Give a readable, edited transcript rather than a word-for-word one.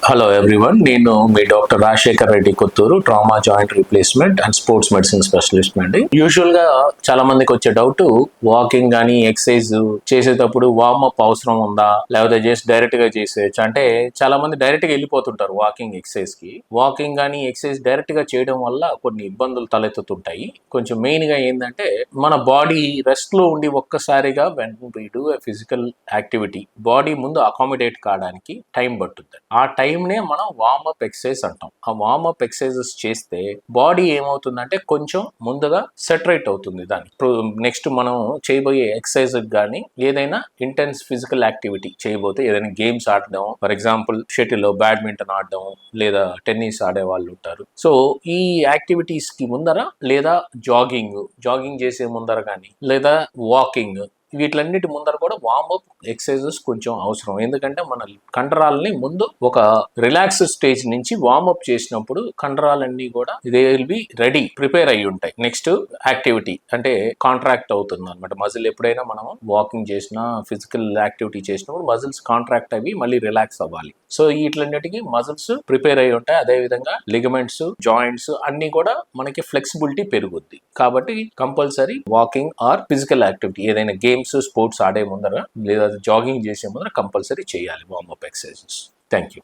Hello everyone, నేను మీ doctor Rajasekhar Reddy Kothuru, trauma joint replacement and sports medicine specialist అండి. Usual గా చాలా మందికి వచ్చే డౌట్, వాకింగ్ కానీ ఎక్సర్సైజ్ చేసేటప్పుడు వార్మ్ అప్ అవసరం ఉందా, లేకపోతే జస్ట్ డైరెక్ట్ గా చేసేయచ్చు అంటే చాలా మంది డైరెక్ట్ గా వెళ్ళిపోతుంటారు వాకింగ్ ఎక్సర్సైజ్ కి. వాకింగ్ కానీ ఎక్సర్సైజ్ డైరెక్ట్ గా చేయడం వల్ల కొన్ని ఇబ్బందులు తలెత్తుతుంటాయి. కొంచెం మెయిన్ గా ఏంటంటే మన బాడీ రెస్ట్ లో ఉండి ఒక్కసారిగా when we do physical activity body ముందు అకామిడేట్ కావడానికి టైం పట్టుద్ది. ఆ టైంనే మనం వార్మప్ ఎక్సర్సైజ్ అంటాం. ఆ వార్మప్ ఎక్సర్సైజెస్ చేస్తే బాడీ ఏమవుతుందంటే కొంచెం ముందుగా సెటరేట్ అవుతుంది. దానికి నెక్స్ట్ మనం చేయబోయే ఎక్సర్సైజ్ కానీ ఏదైనా ఇంటెన్స్ ఫిజికల్ యాక్టివిటీ చేయబోతే, ఏదైనా గేమ్స్ ఆడడం, ఫర్ ఎగ్జాంపుల్ షటిల్, బ్యాడ్మింటన్ ఆడడం, లేదా టెన్నిస్ ఆడే వాళ్ళు ఉంటారు. సో ఈ యాక్టివిటీస్ కి ముందర, లేదా జాగింగ్ చేసే ముందర కానీ, లేదా వాకింగ్, వీటిలన్నిటి ముందర కూడా వార్మప్ ఎక్సర్సైజెస్ కొంచెం అవసరం. ఎందుకంటే మన కండరాలని ముందు ఒక రిలాక్స్ స్టేజ్ నుంచి వార్మప్ చేసినప్పుడు కండరాలన్నీ కూడా they will be ready, prepare అయ్యి ఉంటాయి నెక్స్ట్ యాక్టివిటీ. అంటే కాంట్రాక్ట్ అవుతుంది అనమాట మజిల్. ఎప్పుడైనా మనం వాకింగ్ చేసినా, ఫిజికల్ యాక్టివిటీ చేసినప్పుడు మజిల్స్ కాంట్రాక్ట్ అవి మళ్ళీ రిలాక్స్ అవ్వాలి. సో వీటిలన్నిటికీ మజిల్స్ ప్రిపేర్ అయ్యి ఉంటాయి. అదే విధంగా లిగమెంట్స్, జాయింట్స్ అన్ని కూడా మనకి ఫ్లెక్సిబిలిటీ పెరుగుద్ది. కాబట్టి compulsory walking are physical activity, ఏదైనా గేమ్స్, స్పోర్ట్స్ ఆడే ముందర లేదా జాగింగ్ చేసే ముందర కంపల్సరీ చేయాలి వార్మప్ ఎక్సర్సైజెస్. Thank you.